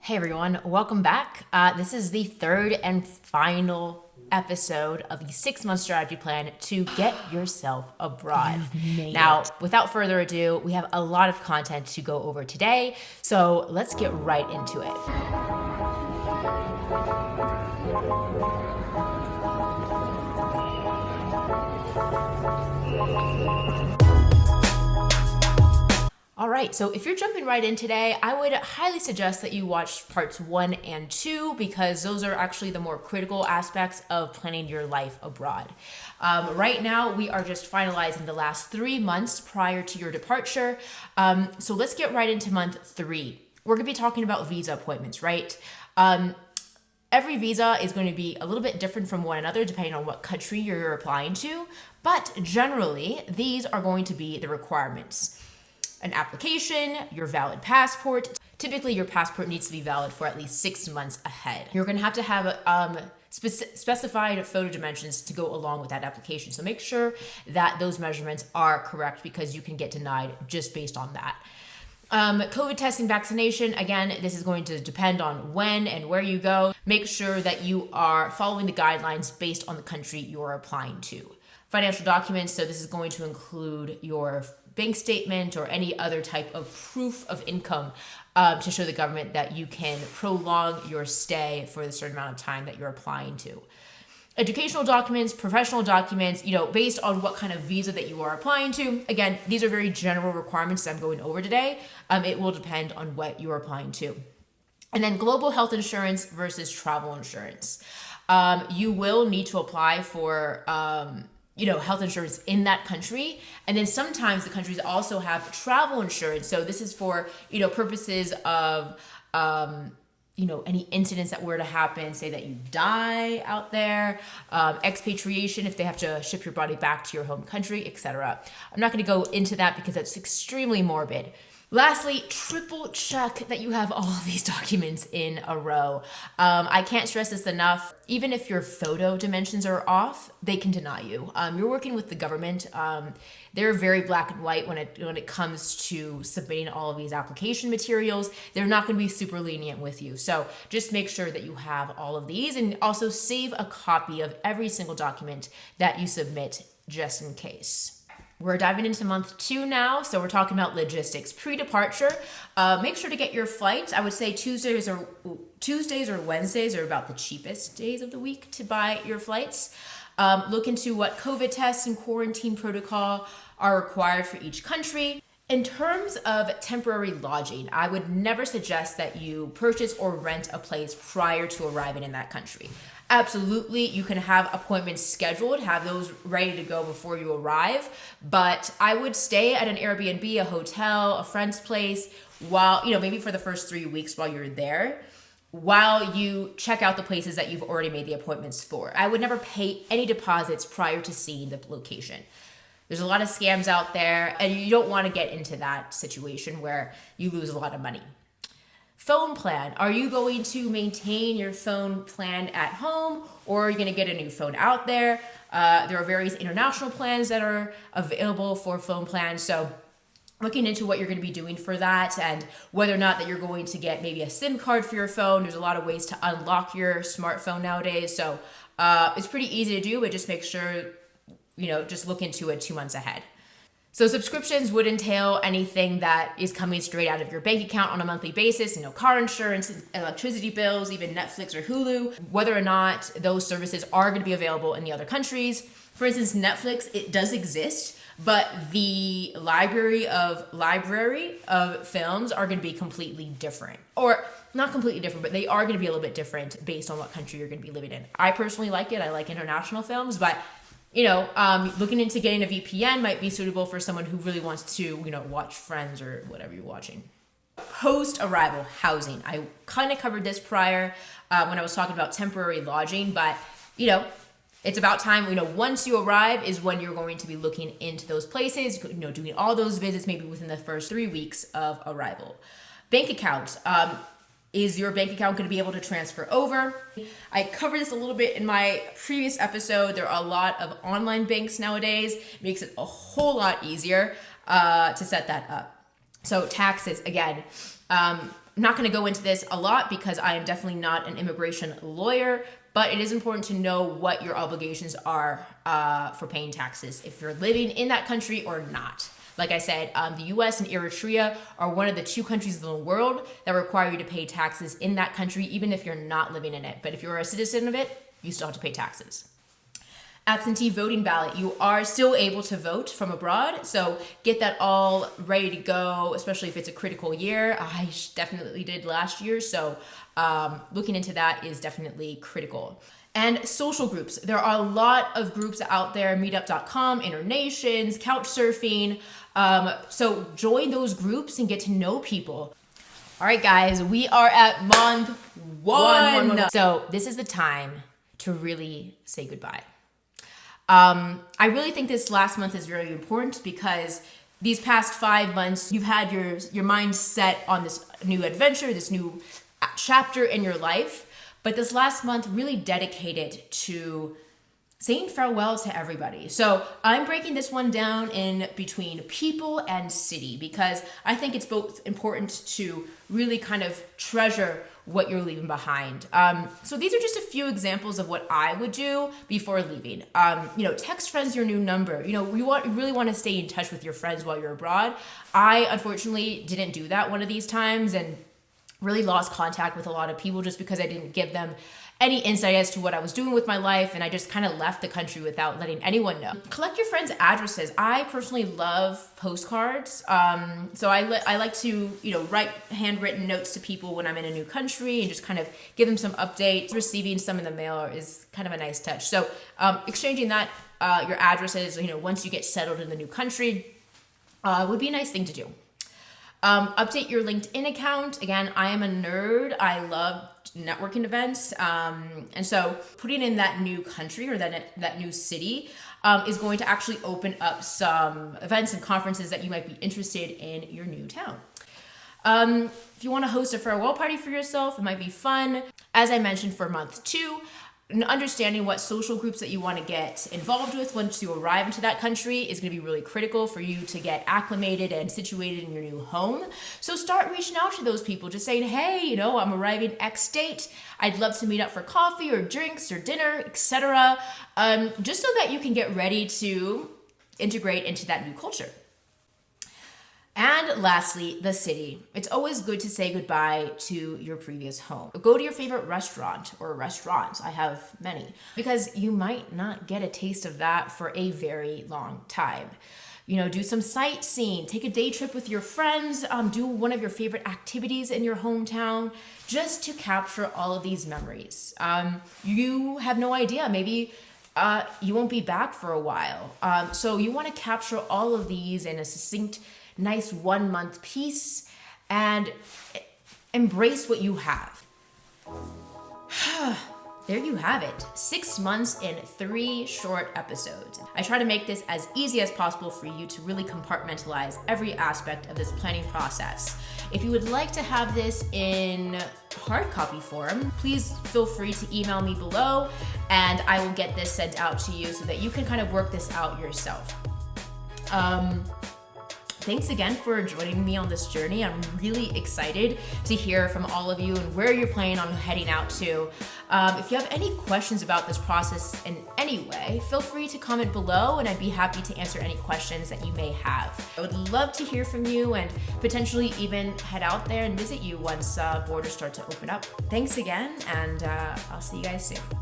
Hey everyone, welcome back. This is the third and final episode of the 6-month strategy plan to get yourself abroad. Now, without further ado, we have a lot of content to go over today, so let's get right into it. All right, so if you're jumping right in today, I would highly suggest that you watch parts 1 and 2 because those are actually the more critical aspects of planning your life abroad. Right now, we are just finalizing the last 3 months prior to your departure. So let's get right into month 3. We're gonna be talking about visa appointments, right? Every visa is going to be a little bit different from one another depending on what country you're applying to, but generally, these are going to be the requirements. An application, your valid passport. Typically, your passport needs to be valid for at least 6 months ahead. You're going to have specified photo dimensions to go along with that application. So make sure that those measurements are correct because you can get denied just based on that. COVID testing, vaccination, again, this is going to depend on when and where you go. Make sure that you are following the guidelines based on the country you're applying to. Financial documents, so this is going to include your bank statement or any other type of proof of income to show the government that you can prolong your stay for a certain amount of time that you're applying to. Educational documents, professional documents, based on what kind of visa that you are applying to. Again, these are very general requirements that I'm going over today. It will depend on what you're applying to. And then global health insurance versus travel insurance. You will need to apply for health insurance in that country. And then sometimes the countries also have travel insurance. So this is for, purposes of, any incidents that were to happen, say that you die out there, expatriation, if they have to ship your body back to your home country, etc. I'm not going to go into that because that's extremely morbid. Lastly, triple check that you have all of these documents in a row. I can't stress this enough. Even if your photo dimensions are off, they can deny you. You're working with the government. They're very black and white when it comes to submitting all of these application materials. They're not going to be super lenient with you. So just make sure that you have all of these and also save a copy of every single document that you submit just in case. We're diving into month 2 now, so we're talking about logistics. Pre-departure, make sure to get your flights. I would say Tuesdays or Wednesdays are about the cheapest days of the week to buy your flights. Look into what COVID tests and quarantine protocol are required for each country. In terms of temporary lodging, I would never suggest that you purchase or rent a place prior to arriving in that country. Absolutely, you can have appointments scheduled, have those ready to go before you arrive, but I would stay at an Airbnb, a hotel, a friend's place while, maybe for the first 3 weeks while you're there, while you check out the places that you've already made the appointments for. I would never pay any deposits prior to seeing the location. There's a lot of scams out there, and you don't want to get into that situation where you lose a lot of money. Phone plan. Are you going to maintain your phone plan at home, or are you going to get a new phone out there? There are various international plans that are available for phone plans. So looking into what you're going to be doing for that and whether or not that you're going to get maybe a SIM card for your phone. There's a lot of ways to unlock your smartphone nowadays. So it's pretty easy to do, but just make sure, just look into it 2 months ahead. So subscriptions would entail anything that is coming straight out of your bank account on a monthly basis, car insurance, electricity bills, even Netflix or Hulu, whether or not those services are going to be available in the other countries. For instance, Netflix, it does exist, but the library of films are going to be completely different. Or not completely different, but they are going to be a little bit different based on what country you're going to be living in. I personally like it. I like international films, but looking into getting a VPN might be suitable for someone who really wants to, watch Friends or whatever you're watching. Post-arrival housing. I kind of covered this prior when I was talking about temporary lodging, but, it's about time, once you arrive is when you're going to be looking into those places, doing all those visits maybe within the first 3 weeks of arrival. Bank accounts. Is your bank account going to be able to transfer over? I covered this a little bit in my previous episode. There are a lot of online banks nowadays. It makes it a whole lot easier to set that up. So taxes, again, I'm not going to go into this a lot because I am definitely not an immigration lawyer, but it is important to know what your obligations are for paying taxes if you're living in that country or not. Like I said, the US and Eritrea are one of the 2 countries in the world that require you to pay taxes in that country, even if you're not living in it. But if you're a citizen of it, you still have to pay taxes. Absentee voting ballot. You are still able to vote from abroad, so get that all ready to go, especially if it's a critical year. I definitely did last year, so looking into that is definitely critical. And social groups. There are a lot of groups out there, meetup.com, Internations, Couchsurfing. So join those groups and get to know people. All right, guys, we are at month one. So this is the time to really say goodbye. I really think this last month is very important because these past 5 months, you've had your mind set on this new adventure, this new chapter in your life. But this last month really dedicated to saying farewell to everybody. So I'm breaking this one down in between people and city because I think it's both important to really kind of treasure what you're leaving behind. So these are just a few examples of what I would do before leaving. Text friends your new number. You really want to stay in touch with your friends while you're abroad. I unfortunately didn't do that one of these times and really lost contact with a lot of people just because I didn't give them any insight as to what I was doing with my life, and I just kind of left the country without letting anyone know. Collect your friends' addresses. I personally love postcards, so I like to write handwritten notes to people when I'm in a new country and just kind of give them some updates. Receiving some in the mail is kind of a nice touch. So exchanging that your addresses, once you get settled in the new country, would be a nice thing to do. Update your LinkedIn account. Again, I am a nerd. I love networking events. And so putting in that new country or that new city is going to actually open up some events and conferences that you might be interested in your new town. If you want to host a farewell party for yourself, it might be fun. As I mentioned, for month 2, understanding what social groups that you want to get involved with once you arrive into that country is going to be really critical for you to get acclimated and situated in your new home. So start reaching out to those people, just saying, hey, I'm arriving X date. I'd love to meet up for coffee or drinks or dinner, etc. Just so that you can get ready to integrate into that new culture. And lastly, the city. It's always good to say goodbye to your previous home. Go to your favorite restaurant or restaurants. I have many. Because you might not get a taste of that for a very long time. Do some sightseeing, take a day trip with your friends, do one of your favorite activities in your hometown, just to capture all of these memories. You have no idea, maybe you won't be back for a while. So you want to capture all of these in a succinct, nice 1 month piece and embrace what you have. There you have it. 6 months in 3 short episodes. I try to make this as easy as possible for you to really compartmentalize every aspect of this planning process. If you would like to have this in hard copy form, please feel free to email me below and I will get this sent out to you so that you can kind of work this out yourself. Thanks again for joining me on this journey. I'm really excited to hear from all of you and where you're planning on heading out to. If you have any questions about this process in any way, feel free to comment below and I'd be happy to answer any questions that you may have. I would love to hear from you and potentially even head out there and visit you once borders start to open up. Thanks again, and I'll see you guys soon.